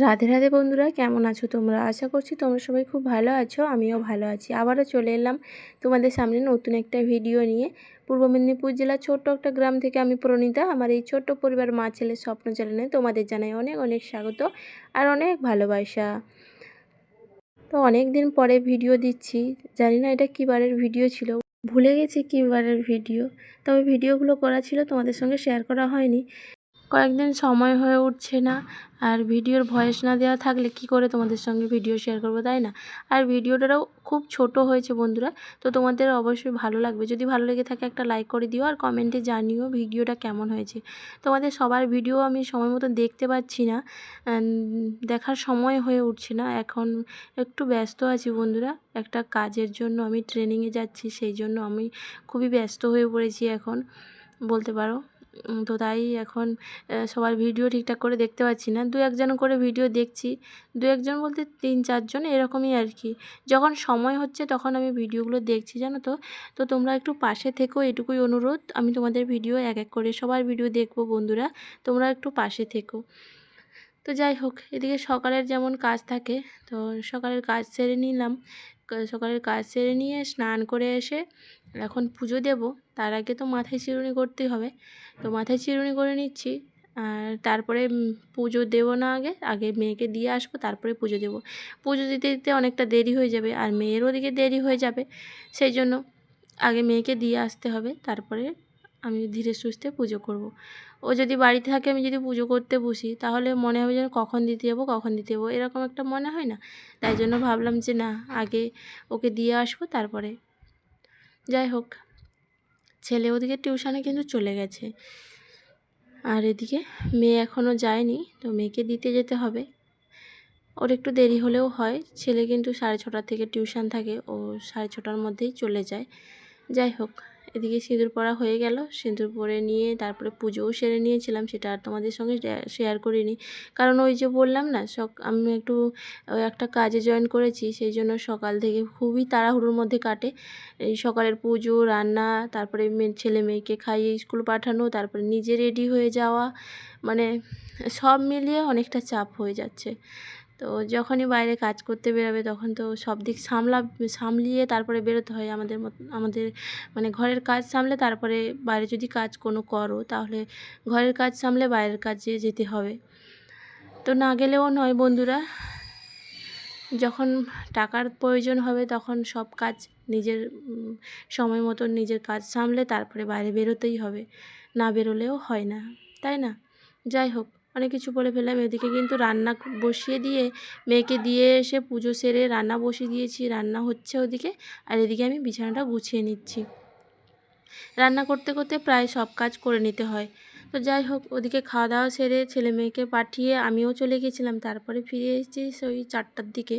রাধে রাধে বন্ধুরা, কেমন আছো তোমরা? আশা করছি তোমরা সবাই খুব ভালো আছো। আমিও ভালো আছি। আবারও চলে এলাম তোমাদের সামনে নতুন একটা ভিডিও নিয়ে। পূর্ব মেদিনীপুর জেলার ছোট্ট একটা গ্রাম থেকে আমি প্রণীতা। আমার এই ছোট্ট পরিবার মা ছেলের স্বপ্ন চ্যানেলে তোমাদের জানাই অনেক অনেক স্বাগত আর অনেক ভালোবাসা। তো অনেক দিন পরে ভিডিও দিচ্ছি, জানি না এটা কী বারের ভিডিও ছিল, ভুলে গেছি কী বারের ভিডিও। তবে ভিডিওগুলো করা ছিল, তোমাদের সঙ্গে শেয়ার করা হয়নি। কয়েকদিন সময় হয়ে উঠছে না, আর ভিডিওর ভয়েস না দেওয়া থাকলে কি করে তোমাদের সঙ্গে ভিডিও শেয়ার করবো, তাই না? আর ভিডিওটাও খুব ছোট হয়েছে বন্ধুরা, তো তোমাদের অবশ্যই ভালো লাগবে। যদি ভালো লেগে থাকে একটা লাইক করে দিও আর কমেন্টে জানিও ভিডিওটা কেমন হয়েছে। তোমাদের সবার ভিডিও আমি সময় মতো দেখতে পাচ্ছি না, দেখার সময় হয়ে উঠছে না। এখন একটু ব্যস্ত আছি বন্ধুরা, একটা কাজের জন্য আমি ট্রেনিংয়ে যাচ্ছি, সেই জন্য আমি খুবই ব্যস্ত হয়ে পড়েছি এখন বলতে পারো। তো তাই এখন সবার ভিডিও ঠিকঠাক করে দেখতে পাচ্ছি না। 2-1জন করে ভিডিও দেখছি, 2-1জন বলতে 3-4জন এরকমই আর কি। যখন সময় হচ্ছে তখন আমি ভিডিওগুলো দেখছি, জানো তো। তো তোমরা একটু পাশে থেকো, এটুকুই অনুরোধ। আমি তোমাদের ভিডিও এক এক করে সবার ভিডিও দেখবো বন্ধুরা, তোমরা একটু পাশে থেকো। তো যাই হোক, এদিকে সকালের যেমন কাজ থাকে, তো সকালের কাজ সেরে নিলাম। সকালের কাজ সেরে নিয়ে স্নান করে এসে এখন পুজো দেব। তার আগে তো মাথায় চিরুনি করতেই হবে, তো মাথায় চিরুনি করে নিচ্ছি। আর তারপরে পুজো দেবো না, আগে আগে মেয়েকে দিয়ে আসবো, তারপরে পুজো দেব। পুজো দিতে দিতে অনেকটা দেরি হয়ে যাবে, আর মেয়ের ওদিকে দেরি হয়ে যাবে, সেই জন্য আগে মেয়েকে দিয়ে আসতে হবে, তারপরে আমি ধীরে সুস্থে পুজো করব। ও যদি বাড়িতে থাকে, আমি যদি পুজো করতে বসি, তাহলে মনে হবে যেন কখন দিতে যাবো এরকম একটা মনে হয় না। তাই জন্য ভাবলাম যে না, আগে ওকে দিয়ে আসবো তারপরে। যাই হোক, ছেলে ওদিকে টিউশনে কিন্তু চলে গেছে, আর এদিকে মেয়ে এখনও যায়নি, তো মেয়েকে দিতে যেতে হবে। ওর একটু দেরি হলেও হয়, ছেলে কিন্তু 6:30 থেকে টিউশন থাকে, ও 6:30টার মধ্যেই চলে যায়। যাই হোক, এদিকে সিঁদুর পরা হয়ে গেল। সিঁদুর পরে নিয়ে তারপরে পুজোও সেরে নিয়েছিলাম, সেটা আর তোমাদের সঙ্গে শেয়ার করিনি, কারণ ওই যে বললাম না, আমি একটু একটা কাজে জয়েন করেছি, সেই জন্য সকাল থেকে খুবই তাড়াহুড়োর মধ্যে কাটে। এই সকালের পুজো, রান্না, তারপরে ছেলে মেয়েকে খাইয়ে স্কুল পাঠানো, তারপরে নিজে রেডি হয়ে যাওয়া, মানে সব মিলিয়ে অনেকটা চাপ হয়ে যাচ্ছে। তো যখনই বাইরে কাজ করতে বেরোবে, তখন তো সব দিক সামলিয়ে তারপরে বেরোতে হয়। আমাদের মানে ঘরের কাজ সামলে তারপরে বাইরে যদি কাজ কোনো করো, তাহলে ঘরের কাজ সামলে বাইরের কাজে যেতে হবে। তো না গেলেও নয় বন্ধুরা, যখন টাকার প্রয়োজন হবে তখন সব কাজ নিজের সময় মতো নিজের কাজ সামলে তারপরে বাইরে বেরোতেই হবে, না বেরোলেও হয় না, তাই না? যাই হোক, অনেক কিছু বলে ফেললাম। এদিকে কিন্তু রান্না বসিয়ে দিয়ে মেয়েকে দিয়ে এসে পুজো সেরে রান্না বসিয়ে দিয়েছি, রান্না হচ্ছে ওদিকে, আর এদিকে আমি বিছানাটা গুছিয়ে নিচ্ছি। রান্না করতে করতে প্রায় সব কাজ করে নিতে হয়। তো যাই হোক, ওদিকে খাওয়া দাওয়া সেরে ছেলে মেয়েকে পাঠিয়ে আমিও চলে গেছিলাম। তারপরে ফিরে এসেছি ওই 4টার দিকে।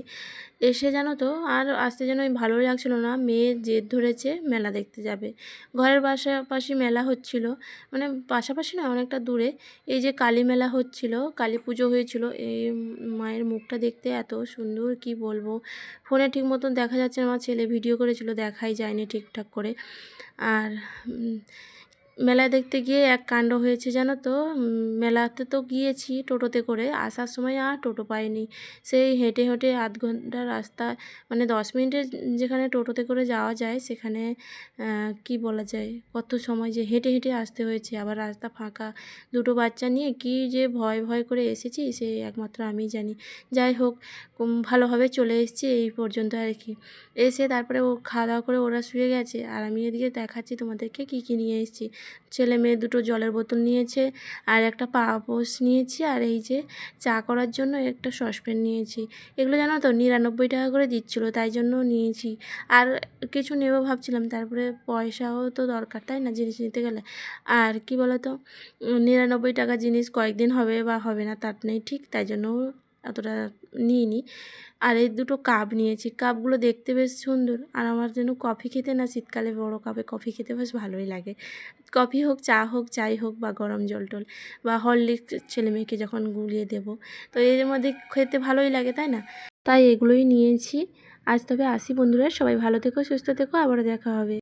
এসে জানো তো, আর আসতে যেন ভালোই লাগছিলো না। মেয়ে জেদ ধরেছে মেলা দেখতে যাবে। ঘরের পাশাপাশি মেলা হচ্ছিল, মানে পাশাপাশি না, অনেকটা দূরে। এই যে কালী মেলা হচ্ছিল, কালী পুজো হয়েছিল। এই মায়ের মুখটা দেখতে এত সুন্দর, কি বলবো। ফোনে ঠিক মতন দেখা যাচ্ছে না, আমার ছেলে ভিডিও করেছিল, দেখাই যায়নি ঠিকঠাক করে। আর মেলা দেখতে গিয়ে এক কাণ্ড হয়েছে জানো তো। মেলাতে তো গিয়েছি টোটোতে করে, আসার সময় আর টোটো পাইনি। সেই হেঁটে হেঁটে আধ ঘন্টার রাস্তা, মানে 10 মিনিটের যেখানে টোটোতে করে যাওয়া যায়, সেখানে কি বলা যায়, কত সময় যে হেঁটে হেঁটে আসতে হয়েছে। আবার রাস্তা ফাঁকা, দুটো বাচ্চা নিয়ে কি যে ভয় ভয় করে এসেছি, সে একমাত্র আমিই জানি। যাই হোক, ভালোভাবে চলে এসেছি এই পর্যন্ত আর কি। এসে তারপরে ও খাওয়া দাওয়া করে ওরা শুয়ে গেছে, আর আমি এদিকে দেখাচ্ছি তোমাদেরকে কী কী নিয়ে এসেছি। ছেলে মেয়ে দুটো জলের বোতল নিয়েছে, আর একটা পাপোশ নিয়েছি, আর এই যে চা করার জন্য একটা সসপ্যান নিয়েছি। এগুলো জানো তো 99 টাকা করে দিচ্ছিলো, তাই জন্য নিয়েছি। আর কিছু নেবো ভাবছিলাম, তারপরে পয়সাও তো দরকার, তাই না, জিনিস নিতে গেলে। আর কি বলো তো, 99 টাকা জিনিস কয়েকদিন হবে বা হবে না তার নেই ঠিক, তাই জন্য এতটা নিইনি। আর এই দুটো কাপ নিয়েছি, কাপগুলো দেখতে বেশ সুন্দর। আর আমার যেন কফি খেতে না, শীতকালে বড় কাপে কফি খেতে বেশ ভালোই লাগে। কফি হোক, চা হোক, যাই হোক, বা গরম জল টল বা হরলিক্স ছেলে মেয়েকে যখন গুলিয়ে দেবো, তো এর মধ্যে খেতে ভালোই লাগে, তাই না? তাই এগুলোই নিয়েছি। আজ তবে আসি বন্ধুরা, সবাই ভালো থেকো, সুস্থ থেকো, আবারও দেখা হবে।